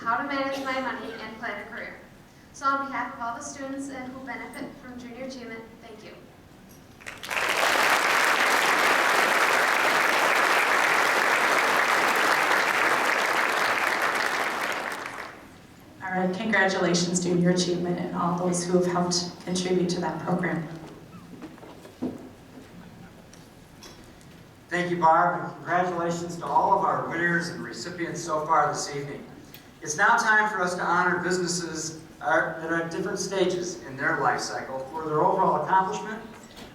how to manage my money, and plan a career. So on behalf of all the students who benefit from junior achievement, thank you. All right, congratulations, Junior Achievement, and all those who have helped contribute to that program. Thank you, Barb, and congratulations to all of our winners and recipients so far this evening. It's now time for us to honor businesses that are at different stages in their life cycle for their overall accomplishment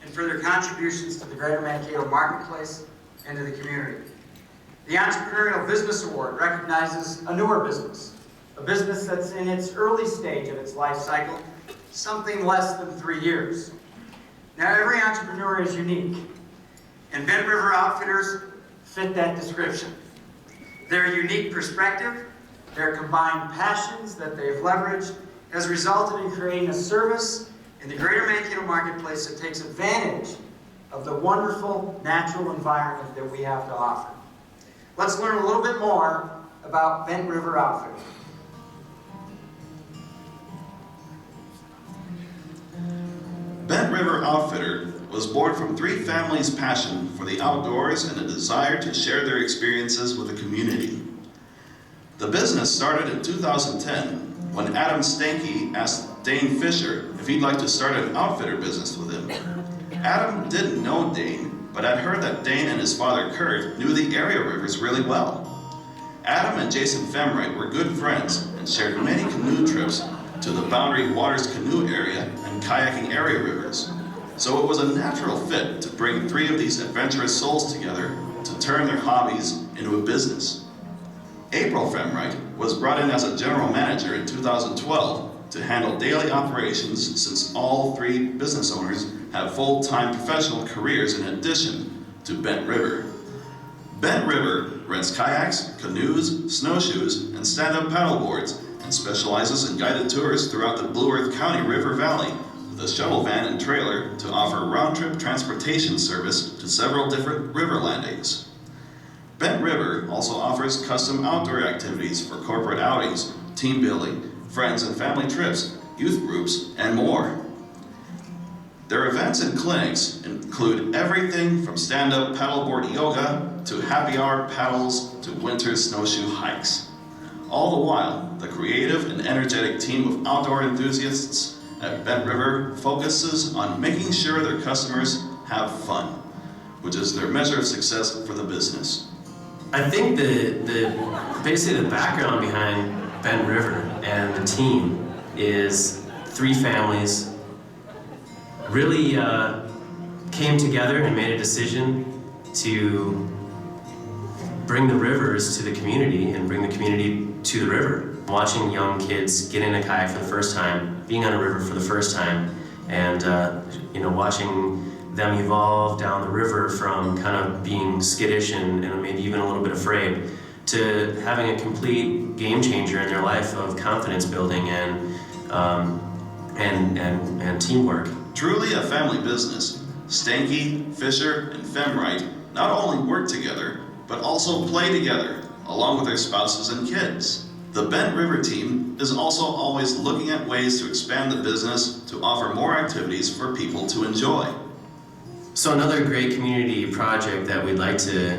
and for their contributions to the greater Mankato marketplace and to the community. The Entrepreneurial Business Award recognizes a newer business, a business that's in its early stage of its life cycle, something less than 3 years. Now, every entrepreneur is unique, and Bent River Outfitters fit that description. Their unique perspective, their combined passions that they've leveraged, has resulted in creating a service in the greater Mankato marketplace that takes advantage of the wonderful natural environment that we have to offer. Let's learn a little bit more about Bent River Outfitters. Bent River Outfitter was born from 3 families' passion for the outdoors and a desire to share their experiences with the community. The business started in 2010 when Adam Stanky asked Dane Fisher if he'd like to start an outfitter business with him. Adam didn't know Dane, but had heard that Dane and his father Kurt knew the area rivers really well. Adam and Jason Femright were good friends and shared many canoe trips to the Boundary Waters Canoe Area and kayaking area rivers. So it was a natural fit to bring 3 of these adventurous souls together to turn their hobbies into a business. April Femright was brought in as a general manager in 2012 to handle daily operations, since all 3 business owners have full-time professional careers in addition to Bent River. Bent River rents kayaks, canoes, snowshoes, and stand-up paddleboards, and specializes in guided tours throughout the Blue Earth County River Valley with a shuttle van and trailer to offer round-trip transportation service to several different river landings. Bent River also offers custom outdoor activities for corporate outings, team building, friends and family trips, youth groups, and more. Their events and clinics include everything from stand-up paddleboard yoga to happy hour paddles to winter snowshoe hikes. All the while, the creative and energetic team of outdoor enthusiasts at Bent River focuses on making sure their customers have fun, which is their measure of success for the business. I think basically the background behind Bent River and the team is 3 families really came together and made a decision to bring the rivers to the community and bring the community to the river. Watching young kids get in a kayak for the first time, being on a river for the first time, and watching them evolve down the river from kind of being skittish and maybe even a little bit afraid to having a complete game changer in their life of confidence building and teamwork. Truly a family business, Stanky, Fisher, and Femright not only work together, but also play together, along with their spouses and kids. The Bent River team is also always looking at ways to expand the business to offer more activities for people to enjoy. So another great community project that we'd like to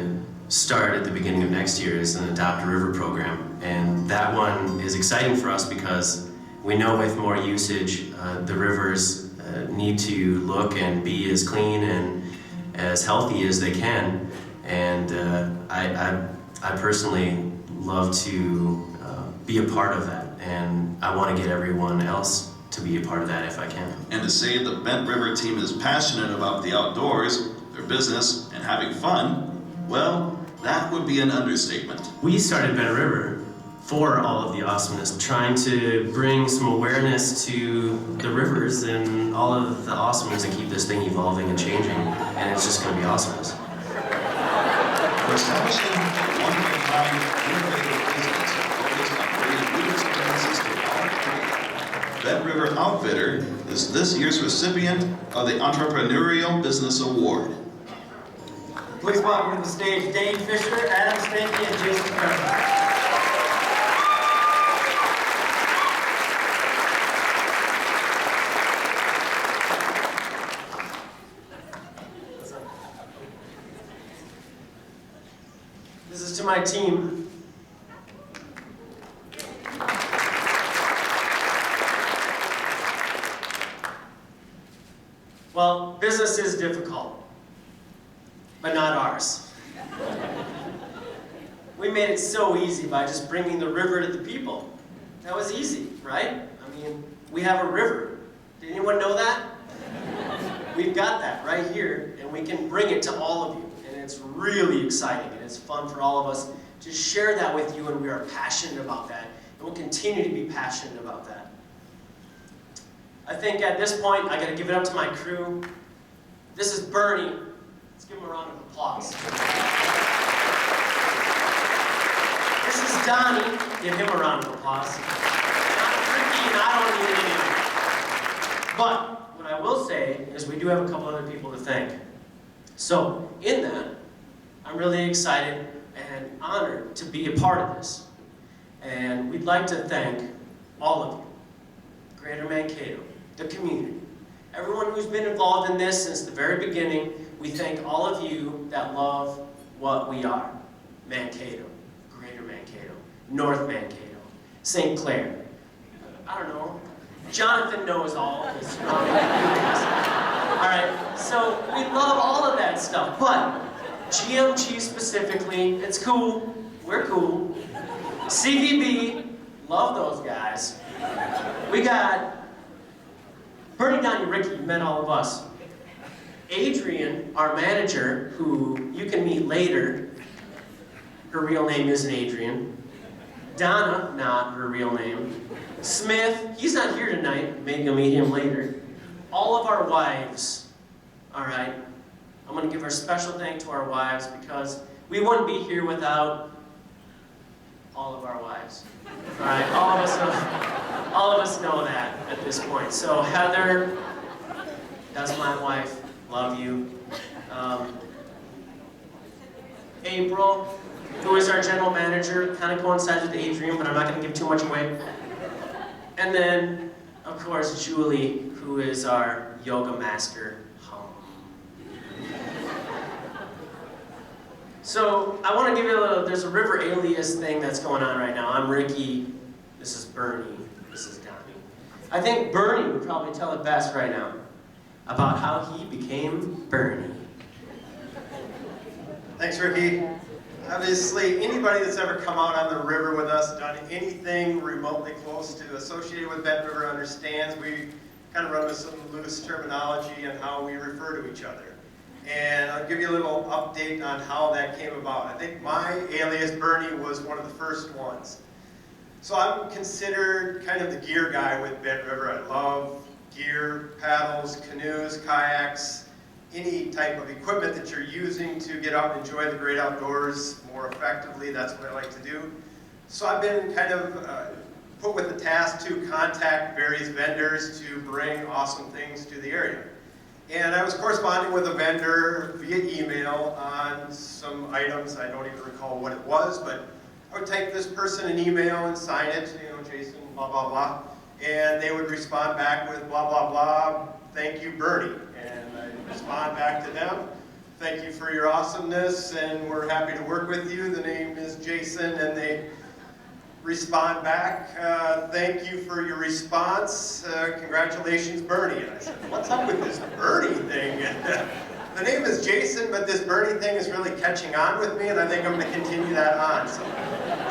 start at the beginning of next year is an Adopt a River program. And that one is exciting for us because we know with more usage, the rivers need to look and be as clean and as healthy as they can. And I personally love to be a part of that, and I want to get everyone else to be a part of that if I can. And to say the Bent River team is passionate about the outdoors, their business, and having fun, well, that would be an understatement. We started Bent River for all of the awesomeness, trying to bring some awareness to the rivers and all of the awesomeness and keep this thing evolving and changing, and it's just going to be awesomeness. For establishing a one-of-a-kind innovative business focused on bringing new experiences to our community, Bent River Outfitter is this year's recipient of the Entrepreneurial Business Award. Please welcome to the stage Dane Fisher, Adam Stanky, and Jason Ferguson. my team. Well, business is difficult, but not ours. We made it so easy by just bringing the river to the people. That was easy, right? I mean, we have a river. Did anyone know that? We've got that right here, and we can bring it to all of you. And it's really exciting, and it's fun for all of us to share that with you, and we are passionate about that, and we'll continue to be passionate about that. I think at this point, I gotta give it up to my crew. This is Bernie. Let's give him a round of applause. This is Donnie. Give him a round of applause. Not Ricky, and I don't need any of it. But what I will say is we do have a couple other people to thank. So in that, I'm really excited and honored to be a part of this. And we'd like to thank all of you, Greater Mankato, the community, everyone who's been involved in this since the very beginning. We thank all of you that love what we are. Mankato, Greater Mankato, North Mankato, St. Clair. I don't know. Jonathan knows all of this. All right, so we love all of that stuff, but GMG specifically, it's cool. We're cool. CVB, love those guys. We got Bernie, Donnie, Ricky, you met all of us. Adrian, our manager, who you can meet later. Her real name isn't Adrian. Donna, not her real name. Smith, he's not here tonight. Maybe you'll meet him later. All of our wives, all right? I'm going to give our special thanks to our wives because we wouldn't be here without all of our wives. All right, all of us know that at this point. So Heather, that's my wife. Love you. April, who is our general manager, kind of coincides with Adrian, but I'm not going to give too much away. And then, of course, Julie, who is our yoga master. So I want to give you a little, there's a river alias thing that's going on right now. I'm Ricky, this is Bernie, this is Donnie. I think Bernie would probably tell it best right now about how he became Bernie. Thanks, Ricky. Obviously, anybody that's ever come out on the river with us, done anything remotely close to associated with that river understands we kind of run with some loose terminology and how we refer to each other. And I'll give you a little update on how that came about. I think my alias, Bernie, was one of the first ones. So I'm considered kind of the gear guy with Bent River. I love gear, paddles, canoes, kayaks, any type of equipment that you're using to get out and enjoy the great outdoors more effectively. That's what I like to do. So I've been kind of put with the task to contact various vendors to bring awesome things to the area. And I was corresponding with a vendor via email on some items. I don't even recall what it was, but I would type this person an email and sign it, you know, Jason, blah, blah, blah. And they would respond back with blah, blah, blah, thank you, Bernie. And I respond back to them, thank you for your awesomeness, and we're happy to work with you. The name is Jason, and they respond back, thank you for your response, congratulations, Bernie. And I said, what's up with this Bernie thing? The name is Jason, but this Bernie thing is really catching on with me, and I think I'm going to continue that on. So,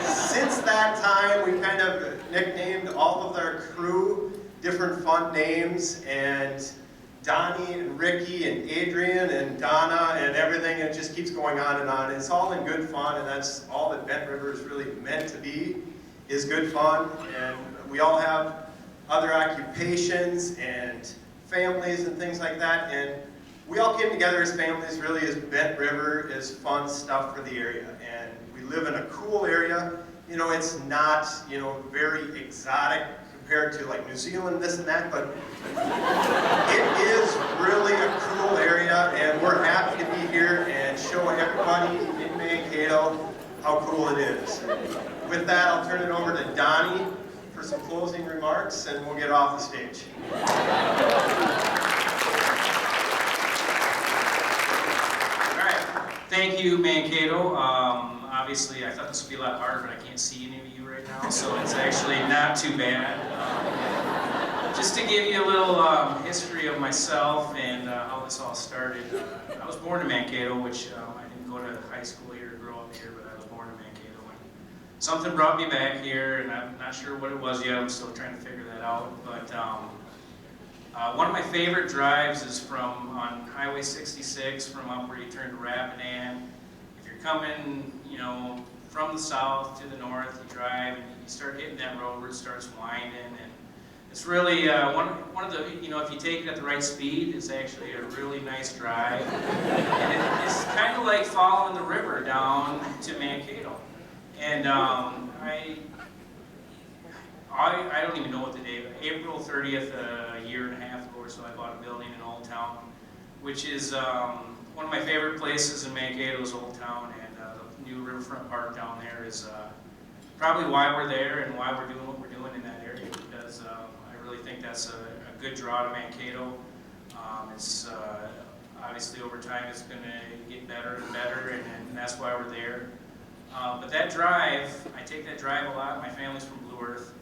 since that time, we kind of nicknamed all of our crew different fun names, and Donnie and Ricky and Adrian and Donna and everything, it just keeps going on and on. It's all in good fun, and that's all that Bent River is really meant to be, is good fun. And we all have other occupations and families and things like that, and we all came together as families really as Bent River is fun stuff for the area. And we live in a cool area. You know, it's not, you know, very exotic compared to like New Zealand, this and that, but it is really a cool area, and we're happy to be here and show everybody in Mankato how cool it is. With that, I'll turn it over to Donnie for some closing remarks, and we'll get off the stage. Thank you, Mankato. obviously, I thought this would be a lot harder, but I can't see any of you right now, so it's actually not too bad. Just to give you a little history of myself and how this all started. I was born in Mankato, which I didn't go to high school here or grow up here, but I was born in Mankato. And something brought me back here, and I'm not sure what it was yet. I'm still trying to figure that out. But one of my favorite drives is from on Highway 66, from up where you turn to Rapidan. If you're coming, you know, from the south to the north, you drive and you start hitting that road where it starts winding, and it's really one of the, you know, if you take it at the right speed, it's actually a really nice drive. And it's kind of like following the river down to Mankato. And I don't even know what the day, but April 30th, a year and a half ago or so, I bought a building in Old Town, which is one of my favorite places in Mankato is Old Town, and the new Riverfront Park down there is probably why we're there and why we're doing what we're doing in that area, because I really think that's a good draw to Mankato. It's obviously over time it's going to get better and better, and that's why we're there. But that drive, I take that drive a lot. My family's from Blue Earth.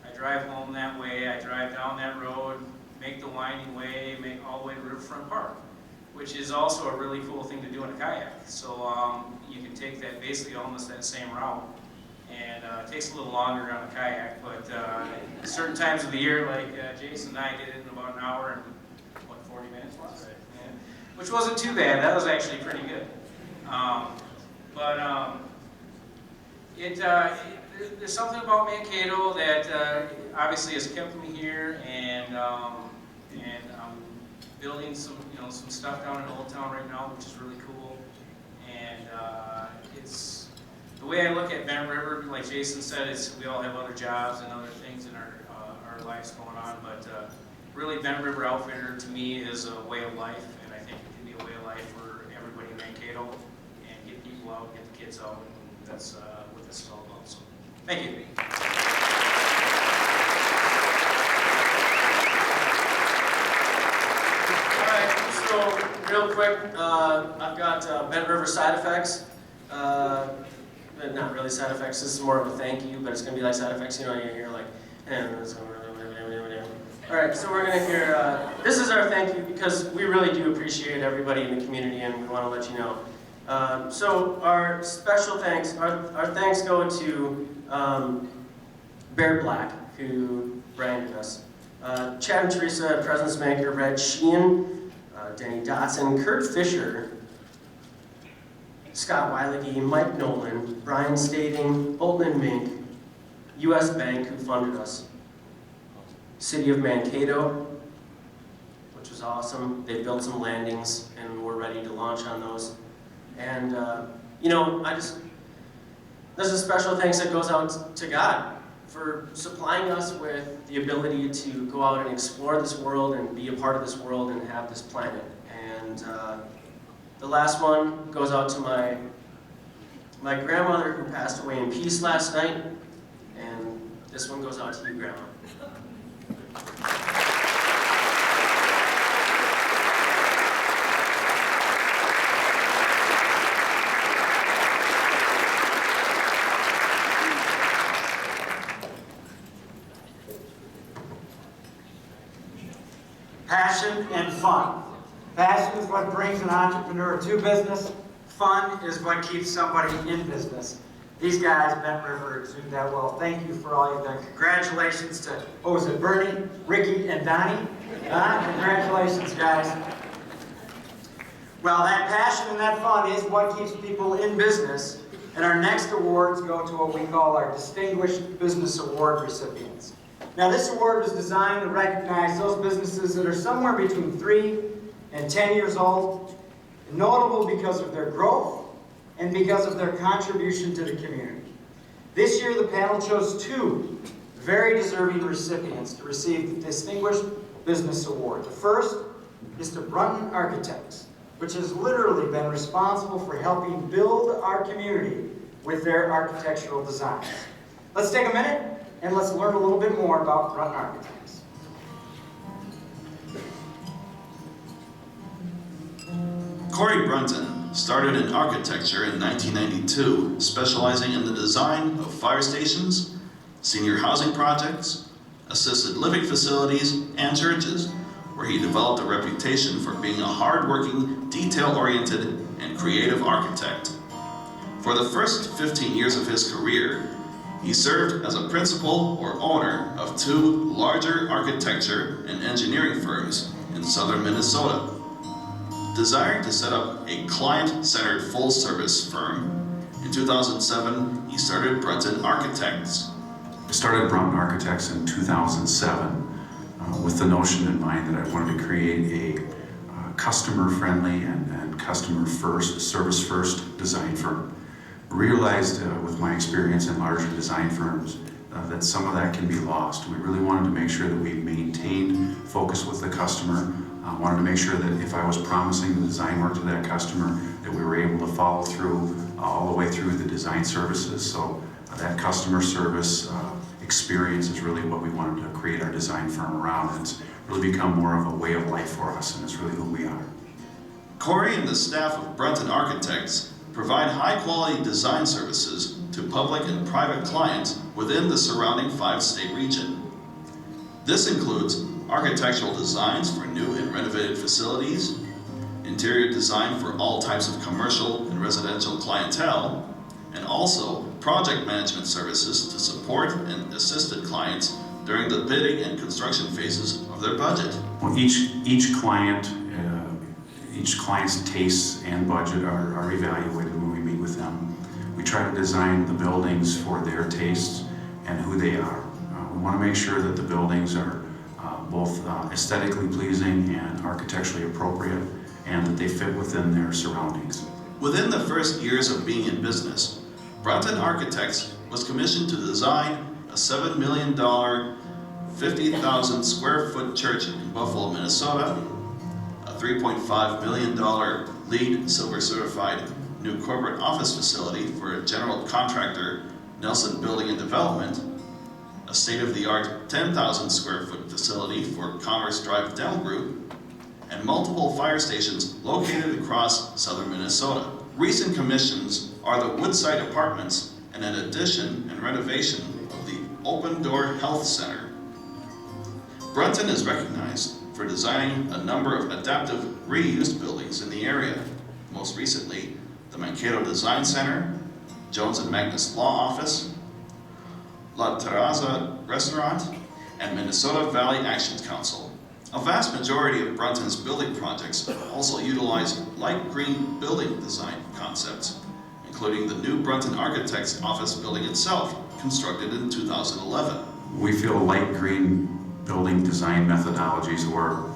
I drive home that way. I drive down that road, make the winding way, make all the way to Riverfront Park, which is also a really cool thing to do in a kayak. So you can take that basically almost that same route. And it takes a little longer on a kayak, but certain times of the year, like Jason and I did it in about an hour and, what, 40 minutes was it? Yeah. Which wasn't too bad. That was actually pretty good. There's something about Mankato that obviously has kept me here, and I'm building some stuff down in Old Town right now, which is really cool. And it's the way I look at Bent River, like Jason said, is we all have other jobs and other things in our lives going on, but really Bent River Outfitter to me is a way of life, and I think it can be a way of life for everybody in Mankato, and get people out, get the kids out, and that's what this is all about. So, thank you. Alright, so real quick, I've got Bent River side effects. Not really side effects, this is more of a thank you, but it's going to be like side effects, you know, you're like, alright, so we're going to hear, this is our thank you because we really do appreciate everybody in the community and we want to let you know. So our special thanks, our thanks go to Bear Black, who branded us. Chad and Teresa, Presence Maker, Red Sheehan, Denny Dotson, Kurt Fisher, Scott Weilige, Mike Nolan, Brian Staving, Bolton and Mink, U.S. Bank, who funded us, City of Mankato, which was awesome. They built some landings, and we're ready to launch on those. And, you know, there's a special thanks that goes out to God for supplying us with the ability to go out and explore this world and be a part of this world and have this planet. And the last one goes out to my grandmother who passed away in peace last night, and this one goes out to you, Grandma. Passion and fun. Passion is what brings an entrepreneur to business. Fun is what keeps somebody in business. These guys, Bent River, exude that well. Thank you for all you've done. Congratulations to, what was it, Bernie, Ricky, and Donnie? Congratulations, guys. Well, that passion and that fun is what keeps people in business. And our next awards go to what we call our Distinguished Business Award recipients. Now, this award was designed to recognize those businesses that are somewhere between 3 and 10 years old, notable because of their growth and because of their contribution to the community. This year, the panel chose 2 very deserving recipients to receive the Distinguished Business Award. The first is to Brunton Architects, which has literally been responsible for helping build our community with their architectural designs. Let's take a minute and let's learn a little bit more about Brunton Architects. Corey Brunton started in architecture in 1992, specializing in the design of fire stations, senior housing projects, assisted living facilities, and churches, where he developed a reputation for being a hard-working, detail-oriented, and creative architect. For the first 15 years of his career, he served as a principal or owner of 2 larger architecture and engineering firms in southern Minnesota. Desiring to set up a client-centered full-service firm, in 2007 he started Brunton Architects. I started Brunton Architects in 2007 with the notion in mind that I wanted to create a customer-friendly and customer-first, service-first design firm. Realized with my experience in larger design firms that some of that can be lost. We really wanted to make sure that we maintained focus with the customer. Wanted to make sure that if I was promising the design work to that customer, that we were able to follow through all the way through the design services. So that customer service experience is really what we wanted to create our design firm around. And it's really become more of a way of life for us, and it's really who we are. Corey and the staff of Brunton Architects provide high-quality design services to public and private clients within the surrounding 5-state region. This includes architectural designs for new and renovated facilities, interior design for all types of commercial and residential clientele, and also project management services to support and assist clients during the bidding and construction phases of their budget. Well, each client's tastes and budget are evaluated when we meet with them. We try to design the buildings for their tastes and who they are. We want to make sure that the buildings are both aesthetically pleasing and architecturally appropriate, and that they fit within their surroundings. Within the first years of being in business, Brunton Architects was commissioned to design a $7 million, 50,000 square foot church in Buffalo, Minnesota, a $3.5 million LEED Silver certified new corporate office facility for general contractor Nelson Building and Development, a state-of-the-art 10,000 square foot facility for Commerce Drive Dental Group, and multiple fire stations located across southern Minnesota. Recent commissions are the Woodside Apartments and an addition and renovation of the Open Door Health Center. Brunton is recognized for designing a number of adaptive reused buildings in the area. Most recently, the Mankato Design Center, Jones and Magnus Law Office, La Terraza Restaurant, and Minnesota Valley Action Council. A vast majority of Brunton's building projects also utilize light green building design concepts, including the new Brunton Architects office building itself, constructed in 2011. We feel light green building design methodologies or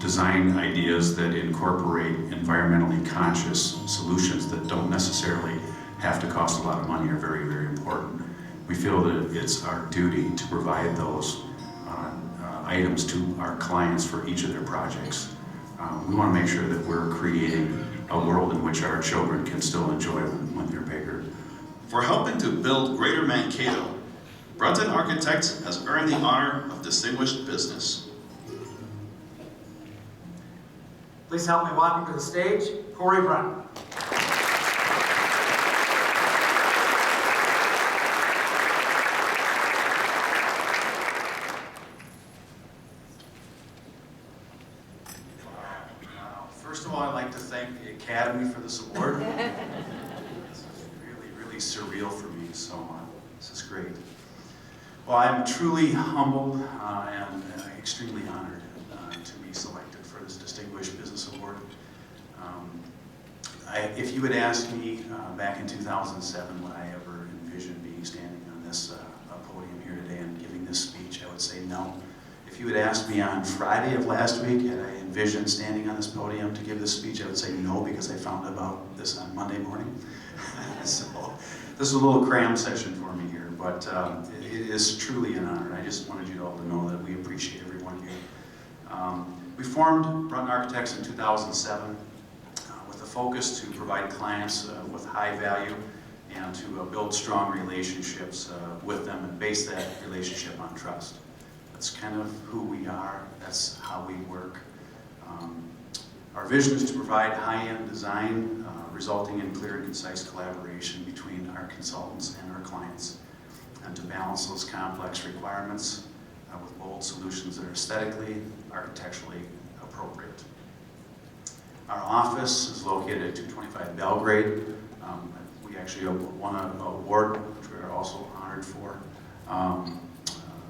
design ideas that incorporate environmentally conscious solutions that don't necessarily have to cost a lot of money are very, very important. We feel that it's our duty to provide those items to our clients for each of their projects. We want to make sure that we're creating a world in which our children can still enjoy when they're bigger. For helping to build Greater Mankato, Brunton Architects has earned the honor of Distinguished Business. Please help me welcome to the stage, Corey Brunton. First of all, I'd like to thank the Academy for this award. This is really, really surreal for me, so this is great. Well, I'm truly humbled and extremely honored to be selected for this Distinguished Business Award. If you had asked me back in 2007 would I ever envision being standing on this podium here today and giving this speech, I would say no. If you had asked me on Friday of last week, had I envisioned standing on this podium to give this speech, I would say no, because I found out about this on Monday morning. So this is a little cram session for me here, but it is truly an honor. I just wanted you all to know that we appreciate everyone here. We formed Brunton Architects in 2007 with a focus to provide clients with high value and to build strong relationships with them and base that relationship on trust. That's kind of who we are. That's how we work. Our vision is to provide high-end design resulting in clear and concise collaboration between our consultants and our clients, and to balance those complex requirements with bold solutions that are aesthetically, architecturally appropriate. Our office is located at 225 Belgrade. We actually won an award, which we are also honored for,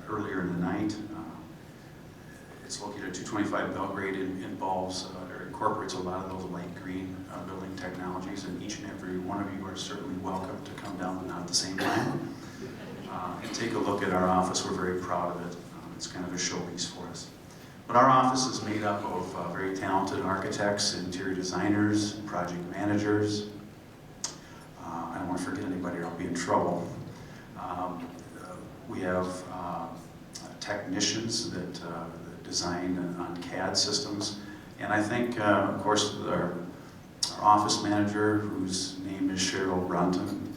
earlier in the night. It's located at 225 Belgrade. It involves or incorporates a lot of those light green building technologies, and each and every one of you are certainly welcome to come down, but not at the same time. And take a look at our office. We're very proud of it. It's kind of a showpiece for us. But our office is made up of very talented architects, interior designers, project managers. I don't want to forget anybody or I'll be in trouble. We have technicians that design on CAD systems. And I think, of course, our office manager, whose name is Cheryl Brunton,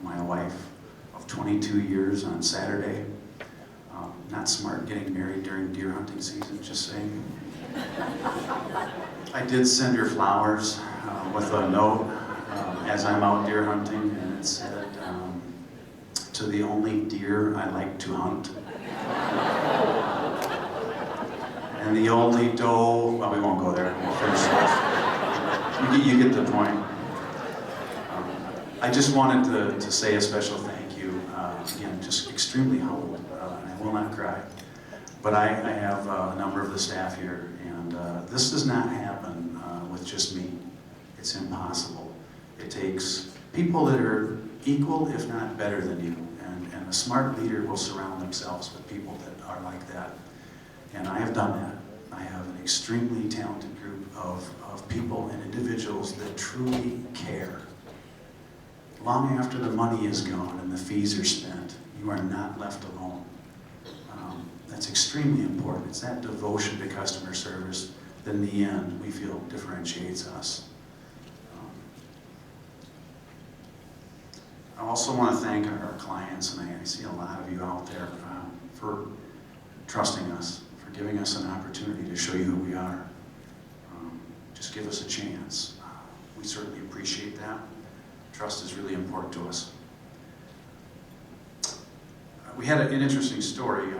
my wife of 22 years on Saturday. Not smart getting married during deer hunting season, just saying. I did send her flowers with a note as I'm out deer hunting, and it said, to the only deer I like to hunt. And the only doe, well, we won't go there, we'll finish this. You get the point. I just wanted to say a special thank you. Again, just extremely humbled. I will not cry. But I have a number of the staff here, and this does not happen with just me. It's impossible. It takes people that are equal, if not better than you. And a smart leader will surround themselves with people that are like that. And I have done that. I have an extremely talented group of people and individuals that truly care. Long after the money is gone and the fees are spent, you are not left alone. That's extremely important. It's that devotion to customer service that in the end we feel differentiates us. I also want to thank our clients, and I see a lot of you out there, for trusting us, for giving us an opportunity to show you who we are. Just give us a chance. We certainly appreciate that. Trust is really important to us. We had an interesting story.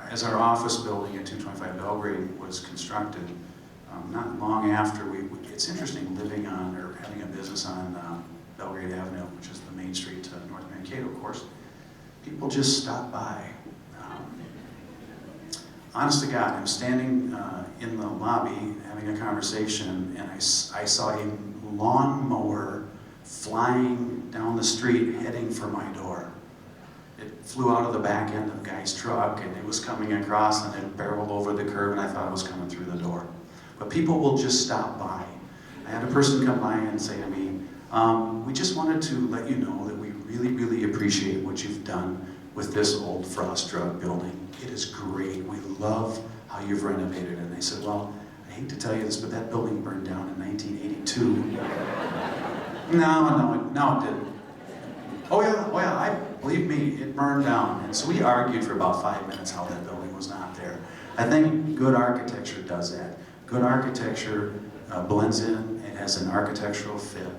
As our office building at 225 Belgrade was constructed, not long after it's interesting living on, or having a business on Belgrade Avenue, which is the main street to North Mankato, of course. People just stop by. Honest to God, I'm standing in the lobby having a conversation, and I saw a lawnmower flying down the street heading for my door. It flew out of the back end of a guy's truck, and it was coming across, and it barreled over the curb, and I thought it was coming through the door. But people will just stop by. I had a person come by and say to me, we just wanted to let you know that we really, really appreciate what you've done with this old Frost Drug building. It is great. We love how you've renovated it. And I said, well, I hate to tell you this, but that building burned down in 1982. No, it didn't. Oh yeah, believe me, it burned down. And so we argued for about 5 minutes how that building was not there. I think good architecture does that. Good architecture blends in, it has an architectural fit,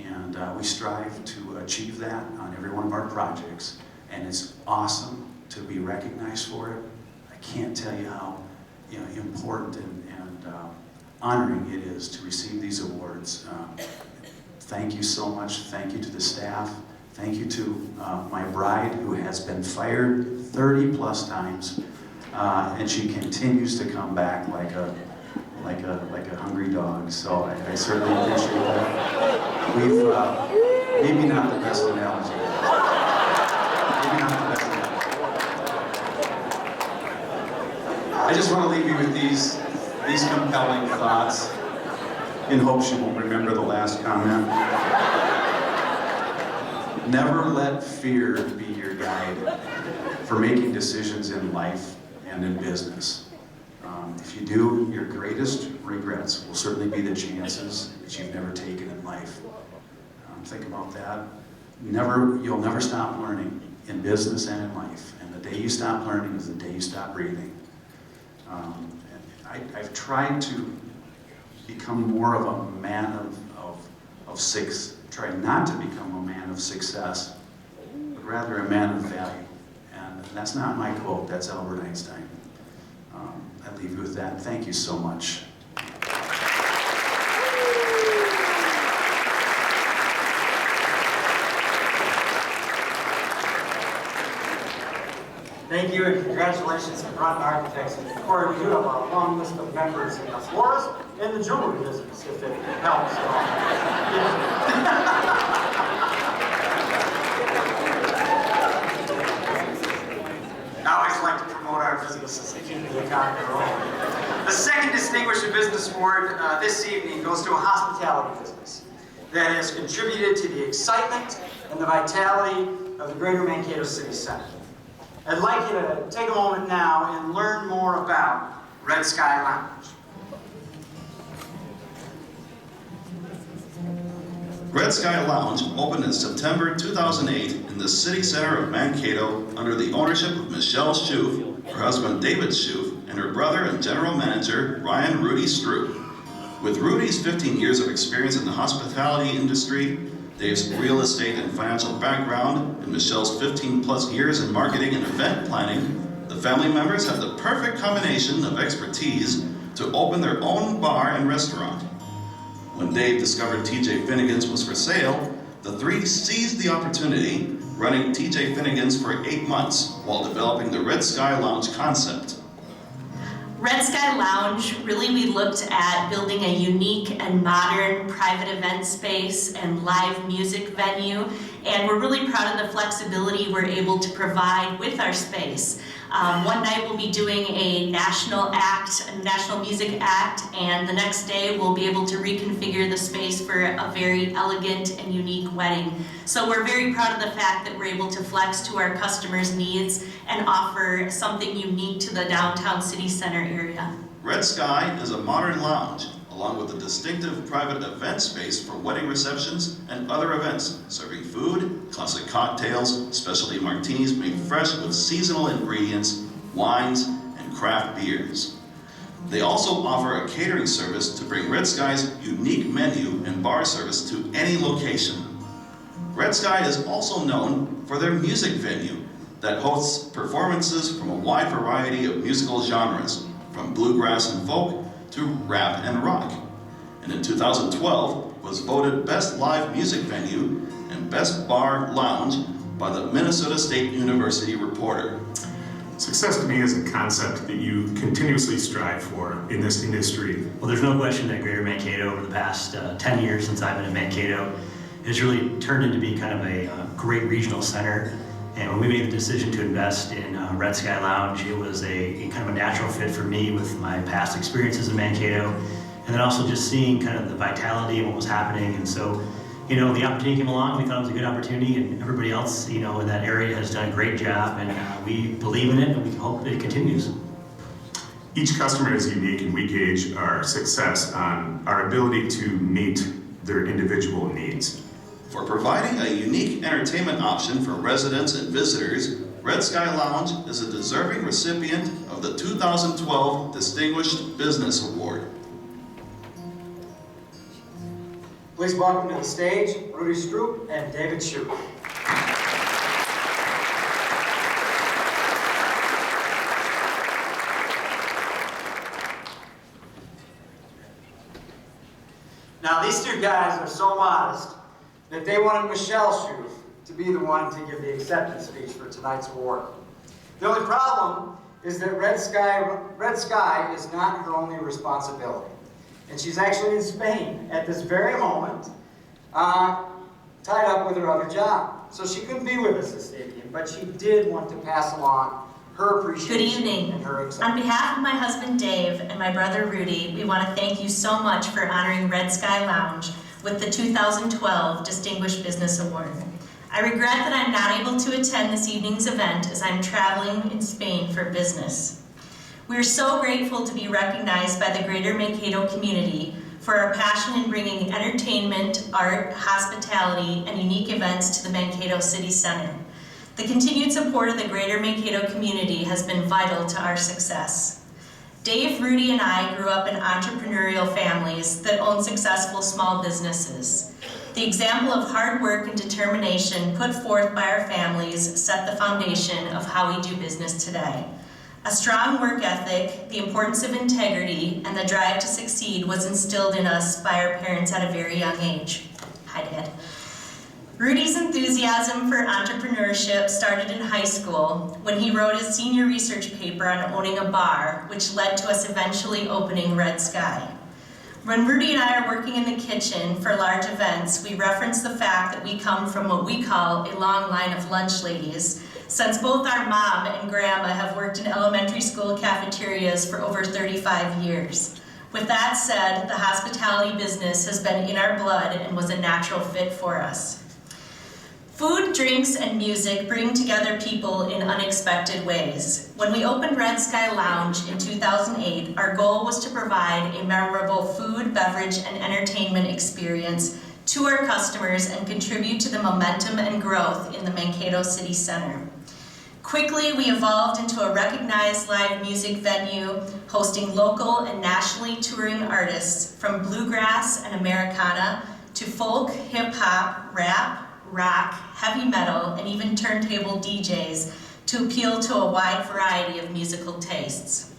and we strive to achieve that on every one of our projects, and it's awesome to be recognized for it. I can't tell you how important and honoring it is to receive these awards. Thank you so much. Thank you to the staff. Thank you to my bride, who has been fired 30 plus times, and she continues to come back like a hungry dog. So I certainly appreciate that. We've maybe not the best analogy. Maybe not the best analogy. I just want to leave you with these compelling thoughts, in hopes you won't remember the last comment. Never let fear be your guide for making decisions in life and in business. If you do, your greatest regrets will certainly be the chances that you've never taken in life. Think about that. You'll never stop learning in business and in life. And the day you stop learning is the day you stop breathing. I've tried to become more of a man of try not to become a man of success, but rather a man of value. And that's not my quote, that's Albert Einstein. I leave you with that, and thank you so much. Thank you and congratulations to Broughton Architects and Decor. We do have a long list of members in the florist and the jewelry business, if it helps. I always like to promote our businesses and keep the economy rolling. The second Distinguished Business Award this evening goes to a hospitality business that has contributed to the excitement and the vitality of the Greater Mankato City Center. I'd like you to take a moment now and learn more about Red Sky Lounge. Red Sky Lounge opened in September 2008 in the city center of Mankato under the ownership of Michelle Schoof, her husband David Schoof, and her brother and general manager Ryan Rudy Stroop. With Rudy's 15 years of experience in the hospitality industry, Dave's real estate and financial background, and Michelle's 15+ years in marketing and event planning, the family members have the perfect combination of expertise to open their own bar and restaurant. When Dave discovered TJ Finnegan's was for sale, the three seized the opportunity, running TJ Finnegan's for 8 months while developing the Red Sky Lounge concept. Red Sky Lounge, really we looked at building a unique and modern private event space and live music venue, and we're really proud of the flexibility we're able to provide with our space. One night we'll be doing a national music act, and the next day we'll be able to reconfigure the space for a very elegant and unique wedding. So we're very proud of the fact that we're able to flex to our customers' needs and offer something unique to the downtown city center area. Red Sky is a modern lounge, along with a distinctive private event space for wedding receptions and other events, serving food, classic cocktails, specialty martinis made fresh with seasonal ingredients, wines, and craft beers. They also offer a catering service to bring Red Sky's unique menu and bar service to any location. Red Sky is also known for their music venue that hosts performances from a wide variety of musical genres, from bluegrass and folk to rap and rock. And in 2012 was voted Best Live Music Venue and Best Bar Lounge by the Minnesota State University Reporter. Success to me is a concept that you continuously strive for in this industry. Well, there's no question that Greater Mankato over the past 10 years since I've been in Mankato has really turned into be kind of a great regional center. And when we made the decision to invest in Red Sky Lounge, it was a kind of a natural fit for me with my past experiences in Mankato, and then also just seeing kind of the vitality and what was happening. And so, the opportunity came along, we thought it was a good opportunity, and everybody else, in that area has done a great job, and we believe in it, and we hope that it continues. Each customer is unique, and we gauge our success on our ability to meet their individual needs. For providing a unique entertainment option for residents and visitors, Red Sky Lounge is a deserving recipient of the 2012 Distinguished Business Award. Please welcome to the stage Rudy Stroop and David Schoof. Now these two guys are so modest that they wanted Michelle Schoof to be the one to give the acceptance speech for tonight's award. The only problem is that Red Sky is not her only responsibility. And she's actually in Spain at this very moment, tied up with her other job. So she couldn't be with us this evening, but she did want to pass along her appreciation. Good evening. And her acceptance. On behalf of my husband Dave and my brother Rudy, we want to thank you so much for honoring Red Sky Lounge with the 2012 Distinguished Business Award. I regret that I'm not able to attend this evening's event as I'm traveling in Spain for business. We are so grateful to be recognized by the Greater Mankato community for our passion in bringing entertainment, art, hospitality, and unique events to the Mankato City Center. The continued support of the Greater Mankato community has been vital to our success. Dave, Rudy, and I grew up in entrepreneurial families that own successful small businesses. The example of hard work and determination put forth by our families set the foundation of how we do business today. A strong work ethic, the importance of integrity, and the drive to succeed was instilled in us by our parents at a very young age. Hi, Dad. Rudy's enthusiasm for entrepreneurship started in high school when he wrote his senior research paper on owning a bar, which led to us eventually opening Red Sky. When Rudy and I are working in the kitchen for large events, we reference the fact that we come from what we call a long line of lunch ladies, since both our mom and grandma have worked in elementary school cafeterias for over 35 years. With that said, the hospitality business has been in our blood and was a natural fit for us. Food, drinks, and music bring together people in unexpected ways. When we opened Red Sky Lounge in 2008, our goal was to provide a memorable food, beverage, and entertainment experience to our customers and contribute to the momentum and growth in the Mankato City Center. Quickly, we evolved into a recognized live music venue, hosting local and nationally touring artists from bluegrass and Americana to folk, hip-hop, rap, rock, heavy metal, and even turntable DJs to appeal to a wide variety of musical tastes.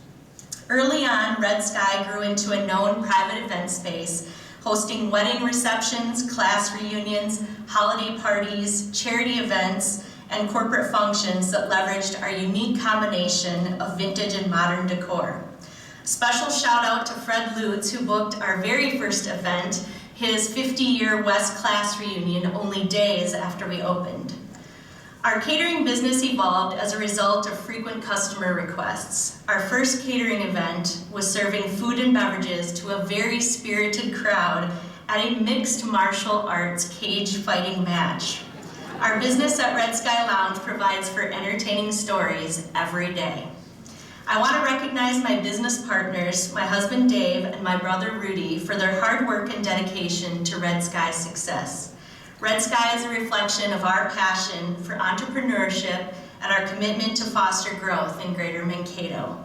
Early on, Red Sky grew into a known private event space, hosting wedding receptions, class reunions, holiday parties, charity events, and corporate functions that leveraged our unique combination of vintage and modern decor. Special shout out to Fred Lutz, who booked our very first event, his 50-year West Class reunion, only days after we opened. Our catering business evolved as a result of frequent customer requests. Our first catering event was serving food and beverages to a very spirited crowd at a mixed martial arts cage fighting match. Our business at Red Sky Lounge provides for entertaining stories every day. I want to recognize my business partners, my husband Dave and my brother Rudy, for their hard work and dedication to Red Sky's success. Red Sky is a reflection of our passion for entrepreneurship and our commitment to foster growth in Greater Mankato.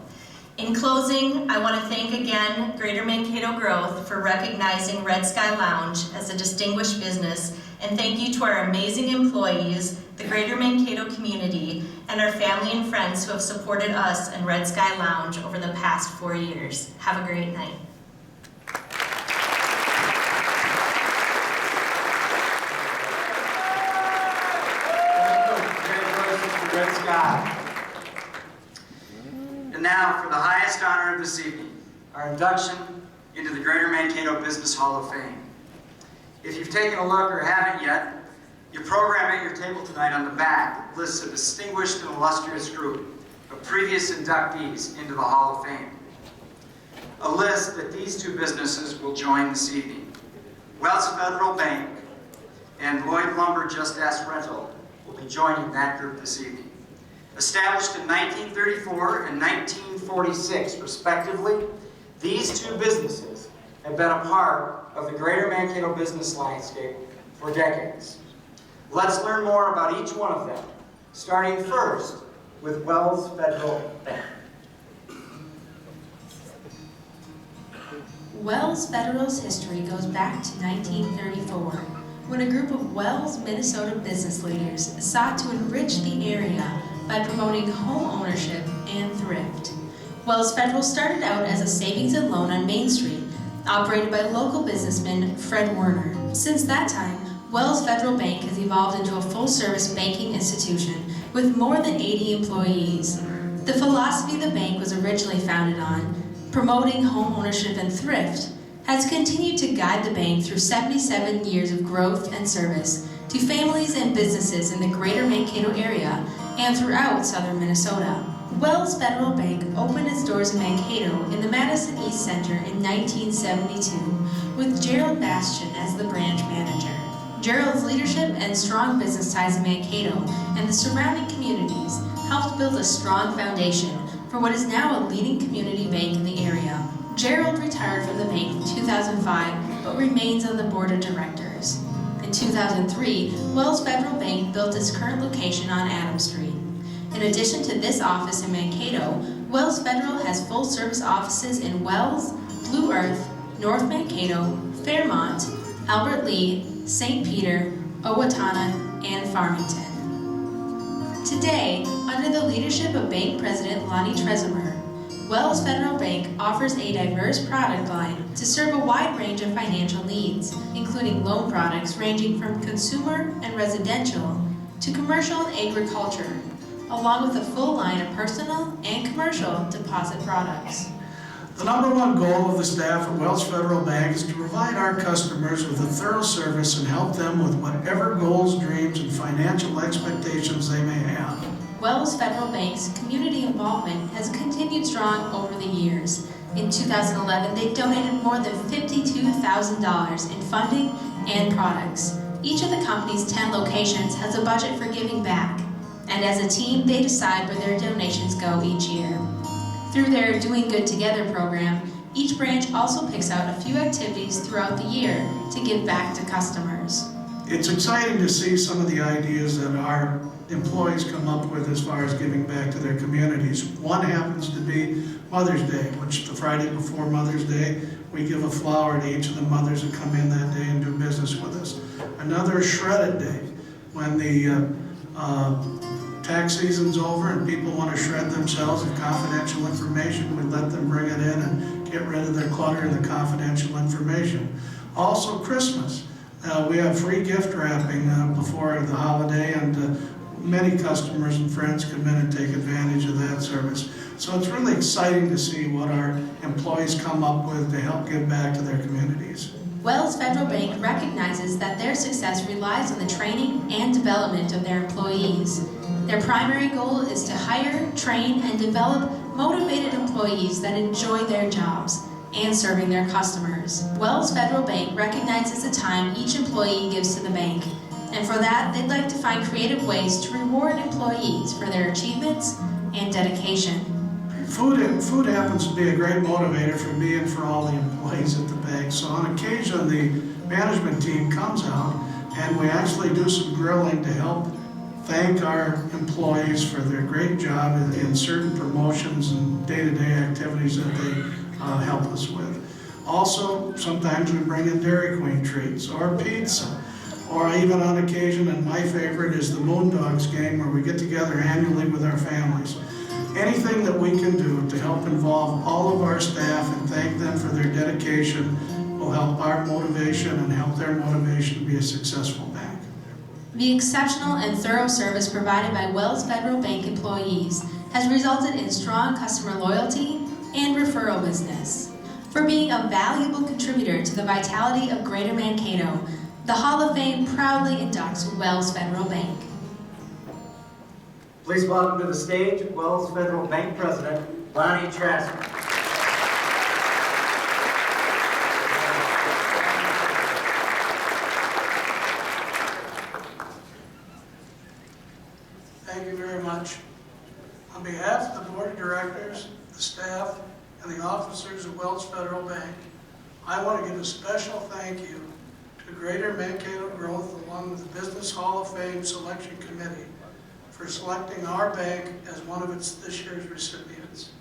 In closing, I want to thank again Greater Mankato Growth for recognizing Red Sky Lounge as a distinguished business, and thank you to our amazing employees, the Greater Mankato community, and our family and friends who have supported us and Red Sky Lounge over the past 4 years. Have a great night. Congratulations to Red Sky. And now for the highest honor of this evening, our induction into the Greater Mankato Business Hall of Fame. If you've taken a look or haven't yet, your program at your table tonight on the back lists a distinguished and illustrious group of previous inductees into the Hall of Fame. A list that these two businesses will join this evening. Wells Federal Bank and Lloyd Lumber Just Ask Rental will be joining that group this evening. Established in 1934 and 1946, respectively, these two businesses have been a part of the Greater Mankato business landscape for decades. Let's learn more about each one of them, starting first with Wells Federal Bank. Wells Federal's history goes back to 1934, when a group of Wells, Minnesota business leaders sought to enrich the area by promoting home ownership and thrift. Wells Federal started out as a savings and loan on Main Street, operated by local businessman Fred Werner. Since that time, Wells Federal Bank has evolved into a full-service banking institution with more than 80 employees. The philosophy the bank was originally founded on, promoting home ownership and thrift, has continued to guide the bank through 77 years of growth and service to families and businesses in the Greater Mankato area and throughout southern Minnesota. Wells Federal Bank opened its doors in Mankato in the Madison East Center in 1972 with Gerald Bastian as the branch manager. Gerald's leadership and strong business ties in Mankato and the surrounding communities helped build a strong foundation for what is now a leading community bank in the area. Gerald retired from the bank in 2005 but remains on the board of directors. In 2003, Wells Federal Bank built its current location on Adams Street. In addition to this office in Mankato, Wells Federal has full-service offices in Wells, Blue Earth, North Mankato, Fairmont, Albert Lee, St. Peter, Owatonna, and Farmington. Today, under the leadership of Bank President Lonnie Trezemer, Wells Federal Bank offers a diverse product line to serve a wide range of financial needs, including loan products ranging from consumer and residential to commercial and agriculture, along with a full line of personal and commercial deposit products. The number one goal of the staff at Wells Federal Bank is to provide our customers with a thorough service and help them with whatever goals, dreams, and financial expectations they may have. Wells Federal Bank's community involvement has continued strong over the years. In 2011, they donated more than $52,000 in funding and products. Each of the company's 10 locations has a budget for giving back, and as a team, they decide where their donations go each year. Through their Doing Good Together program, each branch also picks out a few activities throughout the year to give back to customers. It's exciting to see some of the ideas that our employees come up with as far as giving back to their communities. One happens to be Mother's Day, which the Friday before Mother's Day, we give a flower to each of the mothers that come in that day and do business with us. Another is Shred It Day, when the tax season's over and people want to shred themselves of confidential information, we let them bring it in and get rid of their clutter and the confidential information. Also Christmas. We have free gift wrapping before the holiday, and many customers and friends come in and take advantage of that service. So it's really exciting to see what our employees come up with to help give back to their communities. Wells Federal Bank recognizes that their success relies on the training and development of their employees. Their primary goal is to hire, train, and develop motivated employees that enjoy their jobs and serving their customers. Wells Federal Bank recognizes the time each employee gives to the bank, and for that, they'd like to find creative ways to reward employees for their achievements and dedication. Food happens to be a great motivator for me and for all the employees at the bank. So on occasion, the management team comes out and we actually do some grilling to help thank our employees for their great job in certain promotions and day-to-day activities that they help us with. Also, sometimes we bring in Dairy Queen treats or pizza, or even on occasion, and my favorite is the Moondogs game, where we get together annually with our families. Anything that we can do to help involve all of our staff and thank them for their dedication will help our motivation and help their motivation to be a successful bank. The exceptional and thorough service provided by Wells Federal Bank employees has resulted in strong customer loyalty and referral business. For being a valuable contributor to the vitality of Greater Mankato, the Hall of Fame proudly inducts Wells Federal Bank. Please welcome to the stage Wells Federal Bank President Lonnie Trezemer. Thank you very much. On behalf of the Board of Directors, the staff, and the officers of Wells Federal Bank, I want to give a special thank you to Greater Mankato Growth along with the Business Hall of Fame Selection Committee for selecting our bank as one of this year's recipients.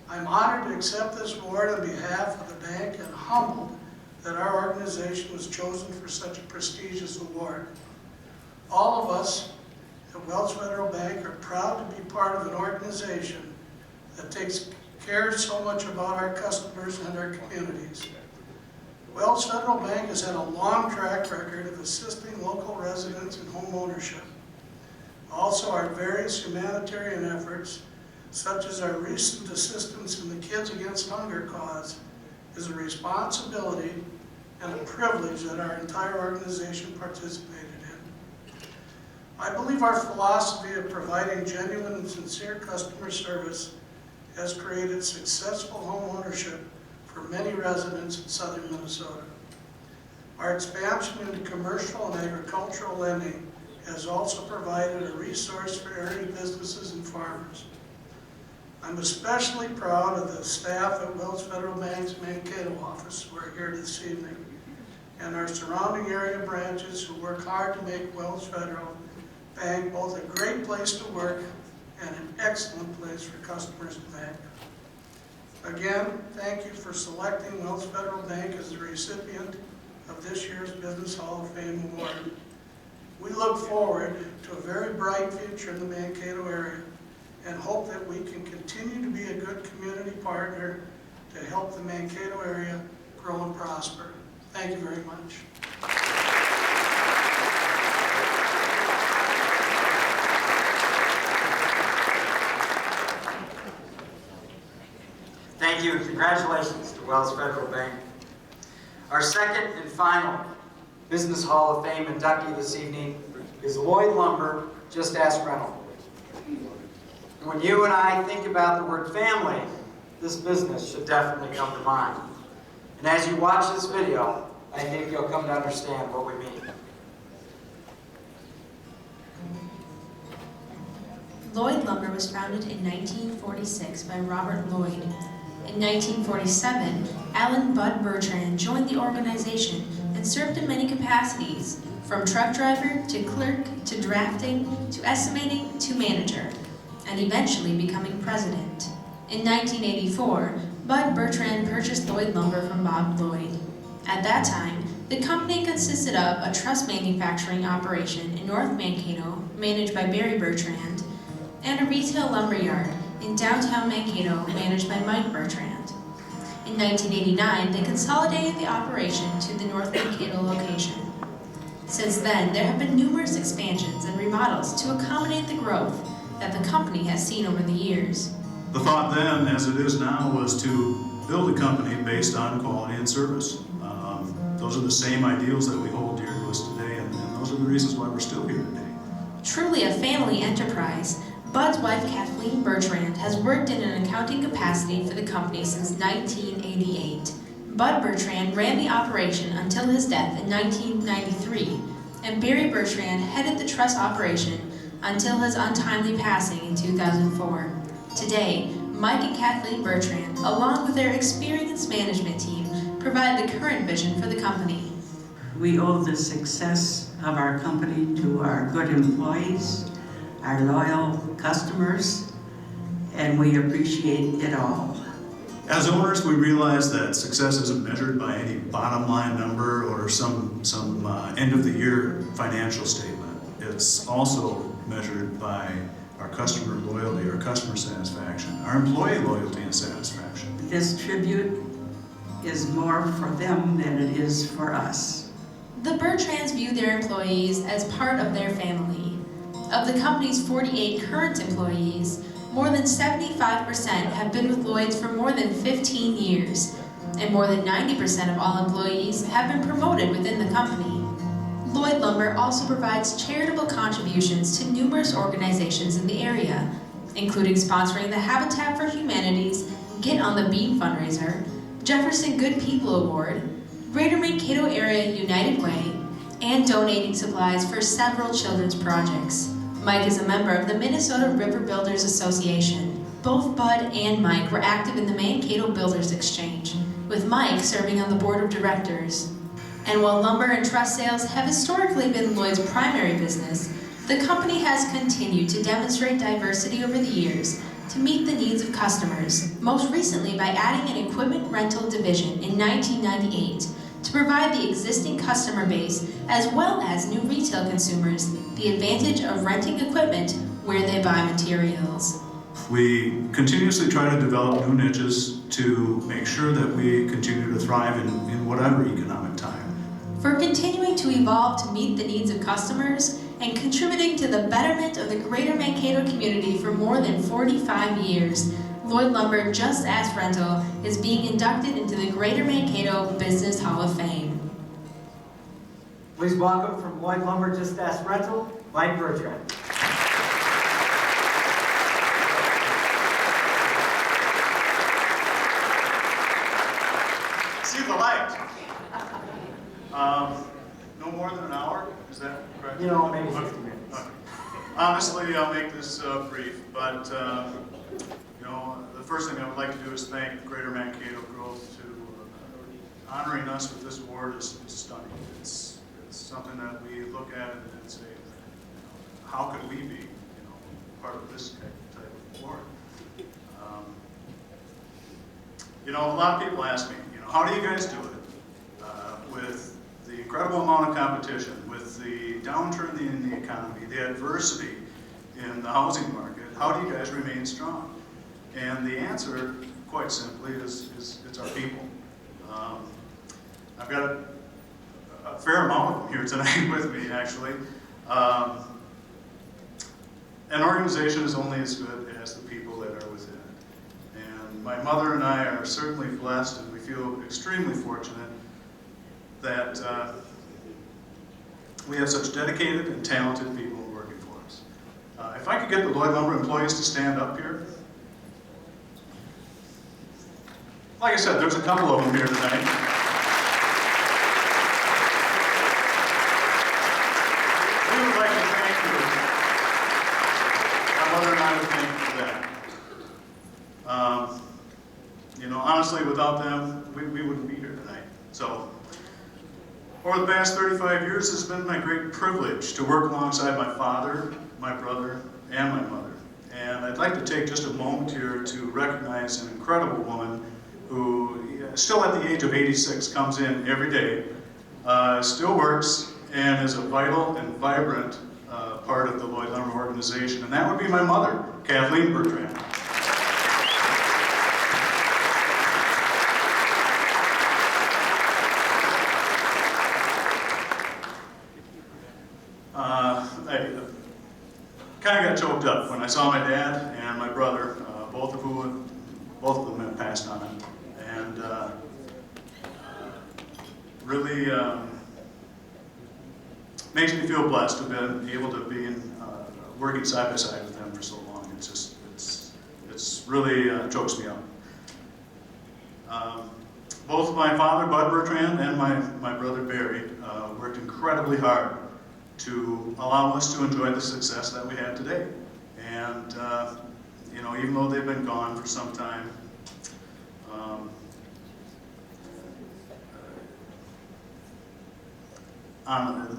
I'm honored to accept this award on behalf of the bank and humbled that our organization was chosen for such a prestigious award. All of us at Wells Federal Bank are proud to be part of an organization that takes care so much about our customers and our communities. Wells Federal Bank has had a long track record of assisting local residents in home ownership. Also, our various humanitarian efforts, such as our recent assistance in the Kids Against Hunger cause, is a responsibility and a privilege that our entire organization participated in. I believe our philosophy of providing genuine and sincere customer service has created successful home ownership for many residents in southern Minnesota. Our expansion into commercial and agricultural lending has also provided a resource for area businesses and farmers. I'm especially proud of the staff at Wells Federal Bank's Mankato office who are here this evening, and our surrounding area branches who work hard to make Wells Federal Bank both a great place to work and an excellent place for customers to bank. Again, thank you for selecting Wells Federal Bank as the recipient of this year's Business Hall of Fame award. We look forward to a very bright future in the Mankato area and hope that we can continue to be a good community partner to help the Mankato area grow and prosper. Thank you very much. Thank you and congratulations to Wells Federal Bank. Our second and final Business Hall of Fame inductee this evening is Lloyd Lumber, Just Ask Rental. When you and I think about the word family, this business should definitely come to mind. And as you watch this video, I think you'll come to understand what we mean. Lloyd Lumber was founded in 1946 by Robert Lloyd. In 1947, Alan Bud Bertrand joined the organization and served in many capacities, from truck driver to clerk to drafting to estimating to manager, and eventually becoming president. In 1984, Bud Bertrand purchased Lloyd Lumber from Bob Lloyd. At that time, the company consisted of a truss manufacturing operation in North Mankato, managed by Barry Bertrand, and a retail lumber yard in downtown Mankato, managed by Mike Bertrand. In 1989, they consolidated the operation to the North Mankato location. Since then, there have been numerous expansions and remodels to accommodate the growth that the company has seen over the years. The thought then, as it is now, was to build a company based on quality and service. Those are the same ideals that we hold dear to us today, and those are the reasons why we're still here today. Truly a family enterprise, Bud's wife Kathleen Bertrand has worked in an accounting capacity for the company since 1988. Bud Bertrand ran the operation until his death in 1993, and Barry Bertrand headed the truss operation until his untimely passing in 2004. Today, Mike and Kathleen Bertrand, along with their experienced management team, provide the current vision for the company. We owe the success of our company to our good employees, our loyal customers, and we appreciate it all. As owners, we realize that success isn't measured by any bottom line number or some end of the year financial statement. It's also measured by our customer loyalty, our customer satisfaction, our employee loyalty and satisfaction. This tribute is more for them than it is for us. The Bertrands view their employees as part of their family. Of the company's 48 current employees, more than 75% have been with Lloyd's for more than 15 years, and more than 90% of all employees have been promoted within the company. Lloyd Lumber also provides charitable contributions to numerous organizations in the area, including sponsoring the Habitat for Humanity's Get on the Beam fundraiser, Jefferson Good People Award, Greater Mankato Area United Way, and donating supplies for several children's projects. Mike is a member of the Minnesota River Builders Association. Both Bud and Mike were active in the Mankato Builders Exchange, with Mike serving on the board of directors. And while lumber and truss sales have historically been Lloyd's primary business, the company has continued to demonstrate diversity over the years to meet the needs of customers, most recently by adding an equipment rental division in 1998 to provide the existing customer base as well as new retail consumers the advantage of renting equipment where they buy materials. We continuously try to develop new niches to make sure that we continue to thrive in whatever economic time. For continuing to evolve to meet the needs of customers and contributing to the betterment of the greater Mankato community for more than 45 years, Lloyd Lumber Just Ask Rental is being inducted into the Greater Mankato Business Hall of Fame. Please welcome from Lloyd Lumber Just Ask Rental, Mike Bertrand. See the light. No more than an hour, is that correct? Maybe 60 minutes. Okay. Honestly, I'll make this brief, but the first thing I would like to do is thank Greater Mankato Growth to honoring us with this award is stunning. It's something that we look at and say, how could we be, part of this type of award? A lot of people ask me, how do you guys do it with the incredible amount of competition, with the downturn in the economy, the adversity in the housing market, how do you guys remain strong? And the answer, quite simply, is it's our people. I've got a fair amount of them here tonight with me, actually. An organization is only as good as the people that are within it. And my mother and I are certainly blessed, and we feel extremely fortunate that we have such dedicated and talented people working for us. If I could get the Lloyd Lumber employees to stand up here. Like I said, there's a couple of them here tonight. We would like to thank you. My mother and I would thank you for that. You know, honestly, without them, we wouldn't be here tonight. So, over the past 35 years, it's been my great privilege to work alongside my father, my brother, and my mother. And I'd like to take just a moment here to recognize an incredible woman who, still at the age of 86, comes in every day, still works, and is a vital and vibrant part of the Lloyd Lumber organization. And that would be my mother, Kathleen Bertrand. I kind of got choked up when I saw my dad and my brother, both of them have passed on it, and really makes me feel blessed to have been able to be working side by side with them for so long. It's really chokes me up. Both my father, Bud Bertrand, and my brother Barry worked incredibly hard to allow us to enjoy the success that we have today. And you know, even though they've been gone for some time,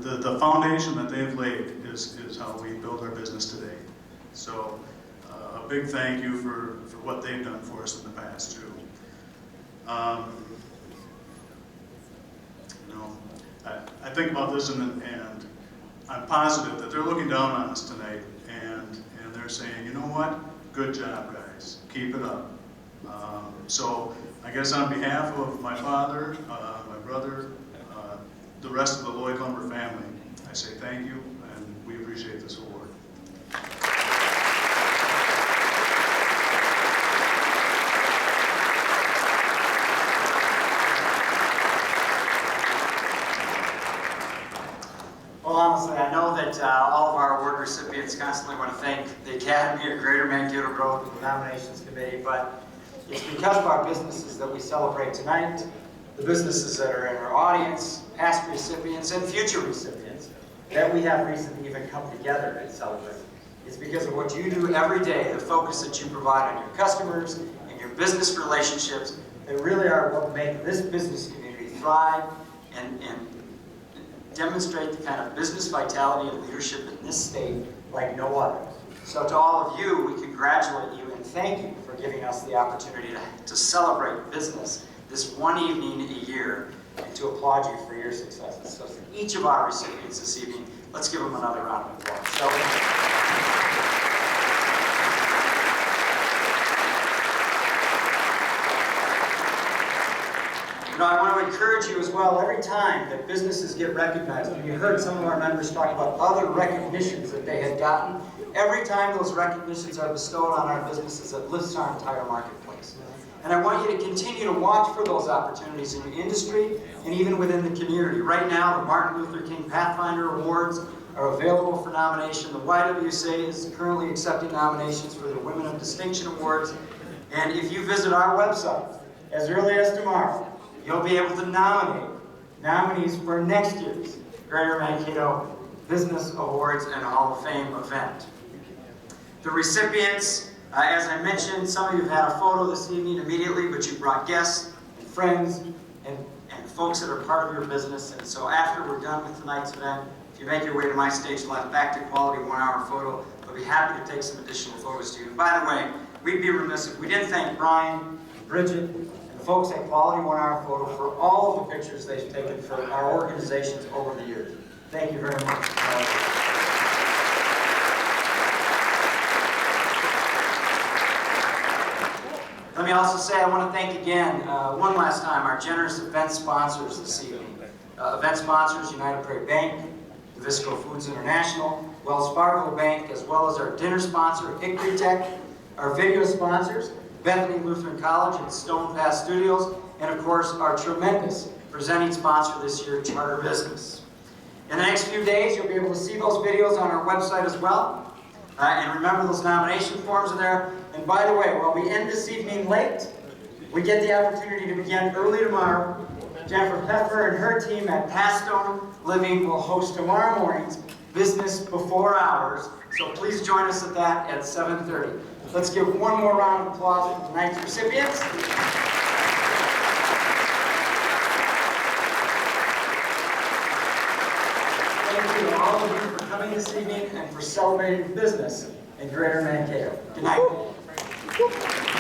the foundation that they've laid is how we build our business today. So a big thank you for what they've done for us in the past too. You know, I think about this and I'm positive that they're looking down on us tonight and they're saying, you know what, good job guys, keep it up. So I guess on behalf of my father, my brother, the rest of the Lloyd Lumber family, I say thank you and we appreciate this award. Well, honestly, I know that all of our award recipients constantly want to thank the Academy or Greater Mankato Growth and the Nominations Committee, but it's because of our businesses that we celebrate tonight, the businesses that are in our audience, past recipients and future recipients, that we have recently even come together and celebrate. It's because of what you do every day, the focus that you provide on your customers and your business relationships that really are what make this business community thrive and demonstrate the kind of business vitality and leadership in this state like no other. So to all of you, we congratulate you and thank you for giving us the opportunity to celebrate business this one evening a year and to applaud you for your successes. So for each of our recipients this evening, let's give them another round of applause. So, you know, I want to encourage you as well, every time that businesses get recognized, and you heard some of our members talk about other recognitions that they had gotten, every time those recognitions are bestowed on our businesses, it lifts our entire marketplace. And I want you to continue to watch for those opportunities in your industry and even within the community. Right now, the Martin Luther King Pathfinder Awards are available for nomination. The YWCA is currently accepting nominations for the Women of Distinction Awards. And if you visit our website as early as tomorrow, you'll be able to nominate nominees for next year's Greater Mankato Business Awards and Hall of Fame event. The recipients, as I mentioned, some of you have had a photo this evening immediately, but you brought guests and friends and folks that are part of your business. And so after we're done with tonight's event, if you make your way to my stage left, back to Quality 1 Hour Photo, I'll be happy to take some additional photos to you. And by the way, we'd be remiss if we didn't thank Brian, and Bridget, and the folks at Quality 1 Hour Photo for all of the pictures they've taken for our organizations over the years. Thank you very much. Let me also say I want to thank again, one last time, our generous event sponsors this evening. Event sponsors, United Prairie Bank, Visco Foods International, Wells Fargo Bank, as well as our dinner sponsor, Hickory Tech, our video sponsors, Bethany Lutheran College and Stone Pass Studios, and of course, our tremendous presenting sponsor this year, Charter Business. In the next few days, you'll be able to see those videos on our website as well. And remember, those nomination forms are there. And by the way, while we end this evening late, we get the opportunity to begin early tomorrow. Jennifer Pfeffer and her team at Pastone Living will host tomorrow morning's Business Before Hours. So please join us at that at 7:30. Let's give one more round of applause for tonight's recipients. Thank you to all of you for coming this evening and for celebrating business in Greater Mankato. Good night.